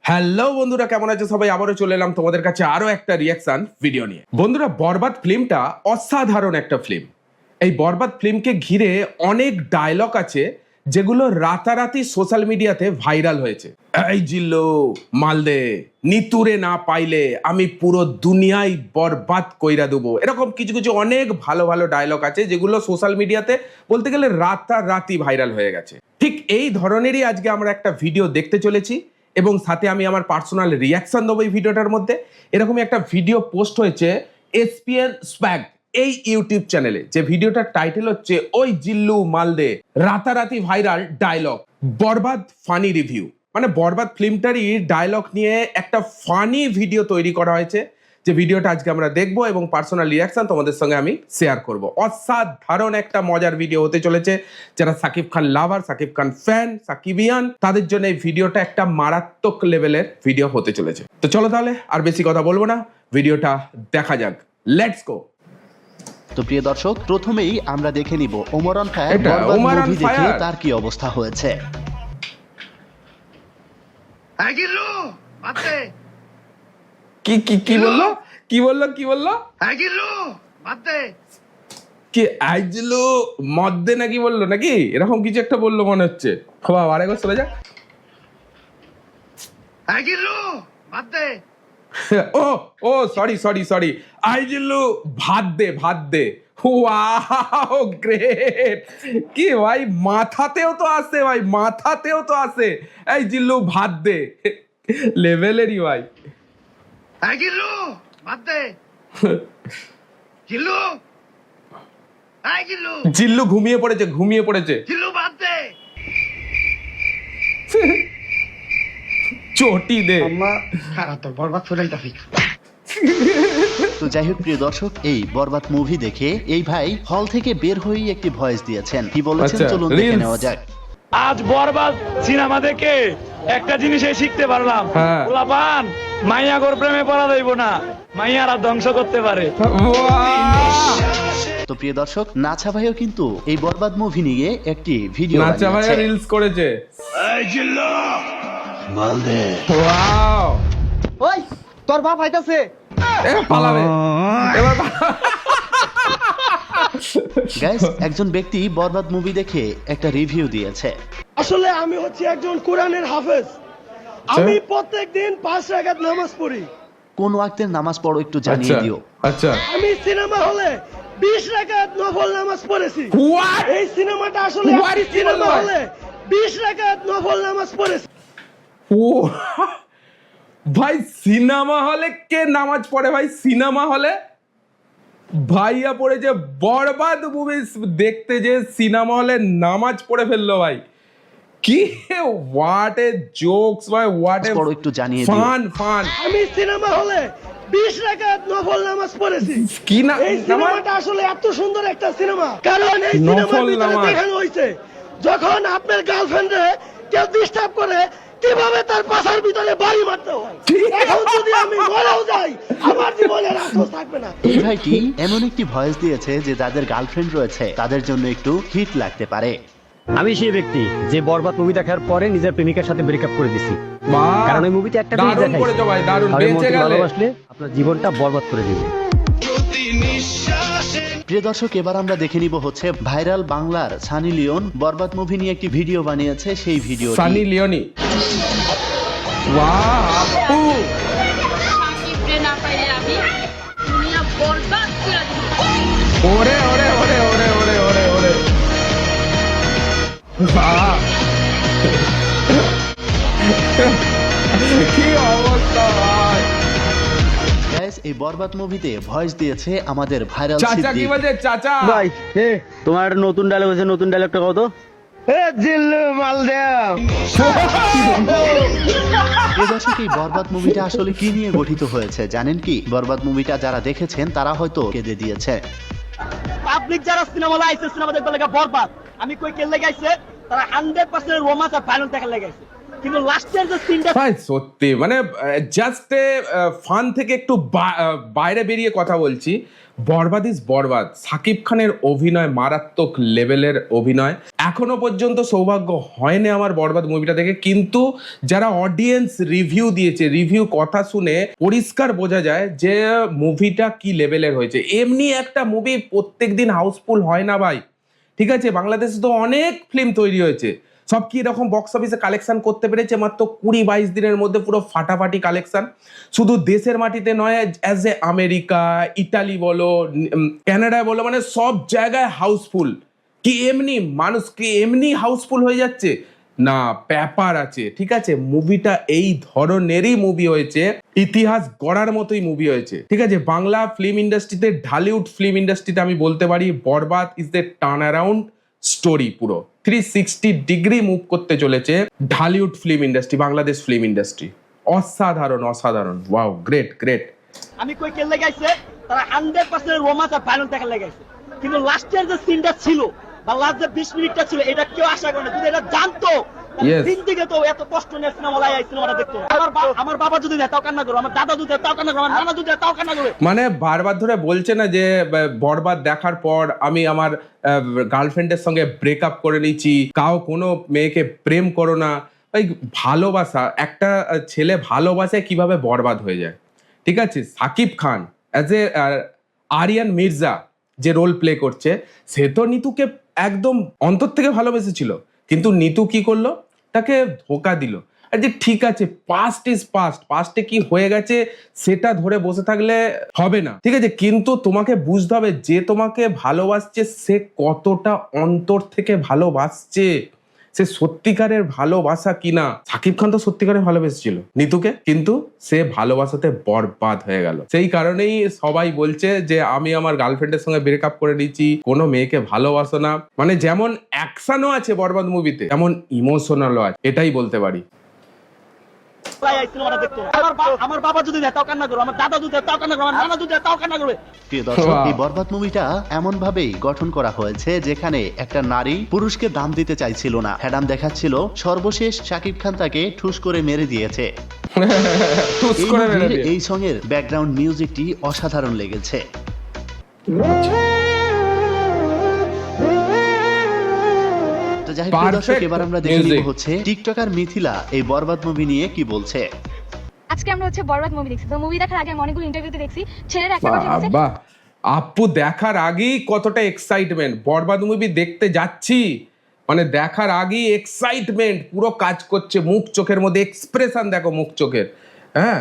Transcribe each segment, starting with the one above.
Hello বন্ধুরা, কেমন আছে সবাই? আবারও চলে এলাম তোমাদের কাছে আরো একটা রিয়াকশন ভিডিও নিয়ে। বন্ধুরা, বরবাদ ফিল্মটা অসাধারণ একটা ফিল্ম। এই বরবাদ ফিল্মকে ঘিরে অনেক ডায়লগ আছে যেগুলো রাতারাতি সোশ্যাল মিডিয়াতে ভাইরাল হয়েছে। এই জিল্লো মালদে, নিতুরে না পাইলে আমি পুরো দুনিয়ায় বরবাদ কইরা দেবো, এরকম কিছু কিছু অনেক ভালো ভালো ডায়লগ আছে যেগুলো সোশ্যাল মিডিয়াতে বলতে গেলে রাতারাতি ভাইরাল হয়ে গেছে। ঠিক এই ধরনেরই আজকে আমরা একটা ভিডিও দেখতে চলেছি এবং সাথে আমি আমার পার্সোনাল রিয়াকশন দেবো এই ভিডিওটার মধ্যে। এরকমই একটা ভিডিও পোস্ট হয়েছে এসপিএন স্প্যাগ এই ইউটিউব চ্যানেলে, যে ভিডিওটার টাইটেল হচ্ছে ওই জিল্লু মালদে রাতারাতি ভাইরাল ডায়লগ বরবাদ ফানি রিভিউ। মানে বরবাদ ফিল্মটারই ডায়লগ নিয়ে একটা ফানি ভিডিও তৈরি করা হয়েছে, যে ভিডিওটা আজকে আমরা দেখবো এবং পার্সোনাল রিয়াকশন তোমাদের সঙ্গে আমি শেয়ার করব। অসাধারণ একটা মজার ভিডিও হতে চলেছে। যারা সাকিব খান লাভার, সাকিব খান ফ্যান, সাকিবিয়ান, তাদের জন্য এই ভিডিওটা একটা মারাত্মক লেভেলের ভিডিও হতে চলেছে। তো চলো তাহলে আর বেশি কথা বলবো না, ভিডিওটা দেখা যাক। Let's go. তো প্রিয় দর্শক, প্রথমেই আমরা দেখে নিব ওমরান ফায়ার এটা বরবাদ ওমরান মুভি দেখে ফায়ার। তার কি অবস্থা হয়েছে। আগিলু বাতে কি কি কি বললো কি বললো কি বললো আগিলু বাতে কি আইজলু মদ্দে নাকি বললো, নাকি এরকম কিছু একটা বললো মনে হচ্ছে। বাবা আরেকবার চলে যাক। আগিলু বাতে ও ও সরি সরি সরি, আইজিল্লু ভাত দে ভাত দে। Wow great! কি ভাই, মাথাতেও তো আসে ভাই, মাথাতেও তো আসে। এই জিল্লু ভাত দে, লেভেলেরই ভাই। আগিলু বাতে জিলু আগিলু জিল্লু ঘুমিয়ে পড়েছে, ঘুমিয়ে পড়েছে। জিলু বাতে চটি দে। আম্মা খারাপ তো বরবাদ চলাইতাছি। তো যাই হোক প্রিয় দর্শক, এই বরবাদ মুভি দেখে এই ভাই হল থেকে বের হয়েই একটি ভয়েস দিয়েছেন। কি বলেছেন আচ্ছা, চলুন দেখে reels। নেওয়া যাক। আজ বরবাদ সিনেমা দেখে একটা জিনিসে শিখতে পারলাম, হ্যাঁ। পোলাপান মাইয়া গোর প্রেমে পড়া যাইব না, মাইয়ারা ধ্বংস করতে পারে। বাহ! তো প্রিয় দর্শক, নাছা ভাইও কিন্তু এই বরবাদ মুভি নিয়ে একটি ভিডিও নাচা ভাইয়া বানিয়েছে। রিলস করেছে। এই জিলু ওয়াও! ওই তোর বাপ আইতাছে। এবার পালাবে, এবার গাইস, একজন ব্যক্তি বরবাদ মুভি দেখে একটা রিভিউ দিয়েছে। আসলে আমি হচ্ছে একজন কোরআনের হাফেজ। আমি প্রত্যেকদিন 5 রাকাত নামাজ পড়ি। কোন ওয়াক্তের নামাজ পড়ো একটু জানিয়ে আচ্ছা দিও। আচ্ছা। আমি সিনেমা হলে 20 রাকাত নফল নামাজ পড়েছি। What? এই সিনেমাটা আসলে What? আমি কি বললো সিনেমা ভাই? হলে 20 রাকাত নফল নামাজ পড়েছি। ও ভাই, সিনেমা হলে কে নামাজ পড়ে ভাই? সিনেমা হলে ভাইয়া পড়েছে বরবাদ মুভি দেখতে, যে সিনেমা হলে নামাজ পড়ে ফেললো ভাই। কি হোয়াট এ জোকস ভাই, হোয়াট এ পড়ো একটু জানিয়ে দিও। Fun fun. আমি সিনেমা হলে 20 রাকাত নফল নামাজ পড়েছি। কি না এই নামাজ? সিনেমাটা আসলে এত সুন্দর একটা সিনেমা, কারণ এই নফল সিনেমার ভিতরে নামাজ। দেখানো হয়েছে যখন আপনার গার্লফ্রেন্ডে কেউ ডিস্টার্ব করে কিভাবে তার পাশার ভিতরে বাড়ি মারতে হয়। এখন যদি আমি মরেও যাই, আমার জীবনে আর আফসোস থাকবে না। এই ভাইটি এমন একটি ভয়েস দিয়েছে যে যাদের গার্লফ্রেন্ড রয়েছে তাদের জন্য একটু হিট লাগতে পারে। আমি সেই ব্যক্তি যে বরবাদ মুভি দেখার পরে নিজের প্রেমিকার সাথে ব্রেকআপ করে দিছি, বাহ! কারণ ওই মুভিতে একটা জিনিস দারুণ করেছো দেখাইছে, ভাই, দারুণ। কারোর বেঁচে মনকে গেলে। ভালোবাসলে আপনার জীবনটা বরবাদ করে দিবে। প্রিয় দর্শক, এবার আমরা দেখে নিব হচ্ছে ভাইরাল বাংলার সানি লিওন বরবাদ মুভি নিয়ে একটি ভিডিও বানিয়েছে। সেই ভিডিও সানি লিওনি। ওয়াও আপু! সাকিবরে না পাইলে আমি দুনিয়া বরবাদ করে দিব। ওরে ওরে ওরে ওরে ওরে ওরে ওরে, বাহ! কি অবস্থা ভাই! গাইস, এই বরবাদ মুভিতে ভয়েস দিয়েছে আমাদের ভাইরাল চাচা কি সিদ্দিক। বাজে চাচা? ভাই তোমার নতুন ডায়লগ আছে, নতুন ডায়লগটা কত? প্রিয় দর্শক, এই বরবাদ মুভিটা আসলে কি নিয়ে গঠিত হয়েছে জানেন কি? বরবাদ মুভিটা যারা দেখেছেন তারা হয়তো কেঁদে দিয়েছে। পাবলিক যারা সিনেমা হলে আইছে সিনেমা দেখতে লাগা বরবাদ, আমি কই কেলে গাইছে তারা 100% রোমান্স আর ভায়োলেন্স দেখার লাগাইছে। কিন্তু লাস্টের যে সিনটা ভাই সত্যি মানে জাস্ট ফান থেকে একটু বাইরে বেরিয়ে কথা বলছি। বরবাদ ইজ বরবাদ। সাকিব খানের অভিনয় মারাত্মক লেভেলের অভিনয়। এখনো পর্যন্ত সৌভাগ্য হয়নি আমার বরবাদ মুভিটা দেখে, কিন্তু যারা অডিয়েন্স রিভিউ দিয়েছে, রিভিউ কথা শুনে পরিষ্কার বোঝা যায় যে মুভিটা কি লেভেলের হয়েছে। এমনি একটা মুভি প্রত্যেকদিন হাউসফুল হয় না ভাই, ঠিক আছে? বাংলাদেশে তো অনেক ফিল্ম তৈরি হয়েছে, সব কি রকম বক্স অফিসে কালেকশন করতে পেরেছে মাত্র 20-22 দিনের মধ্যে, পুরো ফাটাফাটি কালেকশন। শুধু দেশের মাটিতে নয়, অ্যাজ এ আমেরিকা, ইটালি বলো, কানাডায় বলো, মানে সব জায়গায় হাউসফুল। কি এমনি মানুষ কি এমনি হাউসফুল হয়ে যাচ্ছে না, ব্যাপার আছে, ঠিক আছে? মুভিটা এই ধরনেরই মুভি হয়েছে, ইতিহাস গড়ার মতোই মুভি হয়েছে, ঠিক আছে? বাংলা ফিল্ম ইন্ডাস্ট্রিতে, ঢালিউড ফিল্ম ইন্ডাস্ট্রিতে আমি বলতে পারি Barbaad is the turnaround story. পুরো 360 ডিগ্রি মুভ করতে চলেছে Dhallywood film industry, Bangladesh film industry. অসাধারণ অসাধারণ, ওয়াও, গ্রেট গ্রেট। আমি কই কেলে গাইছে তারা 100% রোমান্স আর ভায়োলেন্স দেখা লাগাইছে, কিন্তু লাস্টের যে সিনটা ছিল বা লাস্ট যে 20 মিনিটটা ছিল এটা কেউ আশা করে না। যদি এটা জানতো Yes. জিন্দিগি তো এত কষ্ট নিয়ে সিনেমা লাই সিনেমাটা দেখতো না। আমার বাবা যদি তাও কান্না করো, আমার দাদা যদি তাও কান্না করো, আমার নানা যদি তাও কান্না করো। মানে বারবার ধরে বলছে না যে বরবাদ দেখার পর আমি আমার গার্লফ্রেন্ডের সঙ্গে ব্রেকআপ করে নিয়েছি, কোনো মেয়েকে প্রেম করো না। ভাই ভালোবাসা, একটা ছেলে ভালোবাসায় কিভাবে বরবাদ হয়ে যায়, ঠিক আছে? সাকিব খান অ্যাজ এ আরিয়ান মির্জা যে রোল প্লে করছে, সে তো নিতুকে একদম অন্তর থেকে ভালোবেসেছিল, কিন্তু নিতু কি করলো, তাকে ধোকা দিল। আর যে ঠিক আছে, পাস্ট ইজ পাস্ট, পাস্টে কি হয়ে গেছে সেটা ধরে বসে থাকলে হবে না, ঠিক আছে? কিন্তু তোমাকে বুঝতে হবে যে তোমাকে ভালোবাসছে সে কতটা অন্তর থেকে ভালোবাসছে, সে সত্যিকারের ভালোবাসা কিনা। সাকিব খান তো সত্যিকারের ভালোবেসেছিল নিতুকে, কিন্তু সে ভালোবাসাতে বরবাদ হয়ে গেল। সেই কারণেই সবাই বলছে যে আমি আমার গার্লফ্রেন্ডের সঙ্গে ব্রেকআপ করে নিয়েছি, কোনো মেয়েকে ভালোবাসো না। মানে যেমন অ্যাকশনও আছে বরবাদ মুভিতে, তেমন ইমোশনালও আছে, এটাই বলতে পারি। আমার বাবা যদি তাও কান্না করো, আমার দাদা যদি তাও কান্না করো, আমার নানা যদি তাও কান্না করবে। প্রিয় দর্শক, এই বরবাদ মুভিটা এমন ভাবেই গঠন করা হয়েছে যেখানে একটা নারী পুরুষকে দাম দিতে চাইছিল না, হ্যাডাম দেখাচ্ছিল। সর্বশেষ শাকিব খান তাকে ঠুস করে মেরে দিয়েছে। টুস এই করে মেরে মুভির দিয়ে। এই সঙ্গের ব্যাকগ্রাউন্ড মিউজিকটি অসাধারণ লেগেছে। তো যাই হোক, প্রিয় দর্শক, Perfect এবার আমরা দেখে নিব music. হচ্ছে টিকটকার মিথিলা এই বরবাদ মুভি নিয়ে কি বলছে। আজকে আমরা হচ্ছে বরবাদ মুভি দেখছি। তো মুভি দেখার আগে আমি অনেকগুলো ইন্টারভিউতে দেখছি ছেলেরা একটা কথা বলছে, বাহ, আপু দেখার আগেই কতটা এক্সাইটমেন্ট, বরবাদ মুভি দেখতে যাচ্ছি মানে দেখার আগেই এক্সাইটমেন্ট পুরো কাজ করছে, মুখ চোখের মধ্যে এক্সপ্রেশন দেখো মুখ চোখের। হ্যাঁ,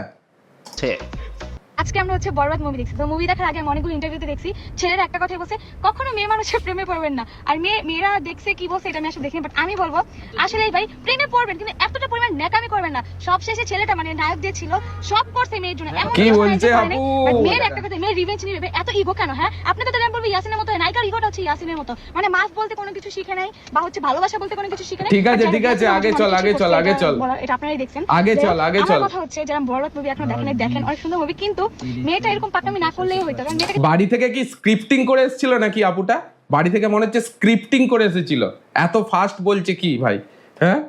আজকে আমরা হচ্ছে বরবাদ মুভি দেখছি। তো মুভি দেখার আগে আমি অনেকগুলো ইন্টারভিউতে দেখছি ছেলেরা একটা কথা বলছে, কখনো মেয়ে মানুষের প্রেমে পড়বেন না। আর মেয়েরা দেখছে কি বলছে এটা আমি আসলে দেখিনি, বাট আমি বলবো আসলে ভাই প্রেমে পড়বেন, কিন্তু এতটা পরিমাণ ন্যাকামি করবেন না। সব শেষে ছেলেটা মানে নায়ক দিয়ে ছিল, সব করছে মেয়ের জন্য, এমন কি কিছু বলছে করে নাই। আপু? But মেয়ের একটা কথা, মেয়ের রিভেঞ্জ নিবে, এত ইগো কেন? হ্যাঁ, আপনি তো তাহলে আমি বলবো ইয়াসিনের মতো, নায়িকার ইগোটা হচ্ছে ইয়াসিনের মতো, মানে মাস বলতে কোনো কিছু শিখে নাই বা হচ্ছে ভালোবাসা বলতে কোনো কিছু শিখে নাই। ঠিক আছে, ঠিক আছে, আগে চল, আগে চল, আগে চল, এটা আপনারাই দেখছেন, আগে চল, আগে চল। আমার কথা হচ্ছে যারা বরবাদ মুভি এখন দেখেন, দেখেন অনেক সুন্দর মুভি, কিন্তু মেয়েটা এরকম পাকামি না করলেই হইতো। কারণ মেয়েটাকে বাড়ি থেকে কি স্ক্রিপ্টিং করে এসেছিল নাকি আপুটা? বাড়ি থেকে মনে হচ্ছে স্ক্রিপ্টিং করে এসেছিল, এত ফাস্ট বলছে কি ভাই? হ্যাঁ,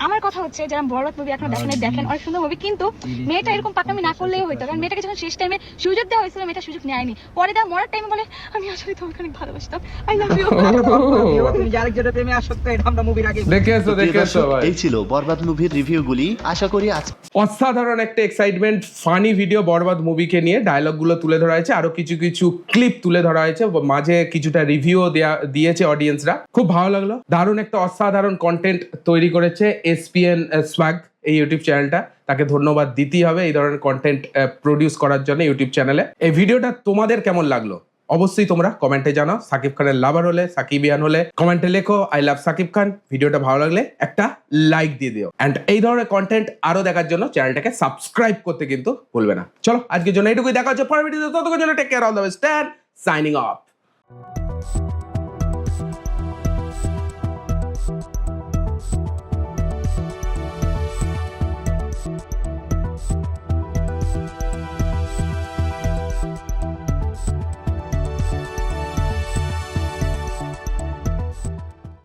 আমার কথা হচ্ছে যারা বরবাদ মুভি এখন দেখেন, দেখেন অনেক সুন্দর মুভি, কিন্তু মেয়েটা এরকম পাকামি না করলেই হইতো। কারণ মেয়েটাকে যখন শেষ টাইমে সুযোগ দেওয়া হয়েছিল মেয়েটা সুযোগ নেয়নি, পরে দেওয়া মরার টাইমে বলে আমি আসলে তোমাকে অনেক ভালোবাসতাম, আই লাভ ইউ। তুমি যে আরেকজনের প্রেমে আসক্ত, এটা আমরা মুভির আগে দেখে এসো, তো প্রিয় দেখে এসো দর্শক, ভাই। এই ছিল বরবাদ মুভির রিভিউগুলি। আশা করি আজ অসাধারণ একটা এক্সাইটমেন্ট ফানি ভিডিও বরবাদ মুভিকে নিয়ে, ডায়লগ গুলো তুলে ধরা হয়েছে, আরো কিছু কিছু ক্লিপ তুলে ধরা হয়েছে, মাঝে কিছুটা রিভিউ দিয়েছে অডিয়েন্সরা, খুব ভালো লাগলো। দারুণ একটা অসাধারণ কন্টেন্ট তৈরি করেছে এসপিএন সোয়াগ এই ইউটিউব চ্যানেলটা, তাকে ধন্যবাদ দিতেই হবে এই ধরনের কন্টেন্ট প্রডিউস করার জন্য ইউটিউব চ্যানেলে। এই ভিডিওটা তোমাদের কেমন লাগলো অবশ্যই তোমরা কমেন্টে জানাও। সাকিব খানের লাভার হলে, সাকিবিয়ান হলে কমেন্টে লেখো আই লাভ সাকিব খান। ভিডিওটা ভালো লাগলে একটা লাইক দিয়ে দিও, এন্ড এই ধরনের কন্টেন্ট আরো দেখার জন্য চ্যানেলটাকে সাবস্ক্রাইব করতে কিন্তু ভুলবে না। চলো আজকের জন্য এইটুকুই, দেখা হচ্ছে পরের ভিডিওতে, ততক্ষণ জন্য take care, all the best, signing of.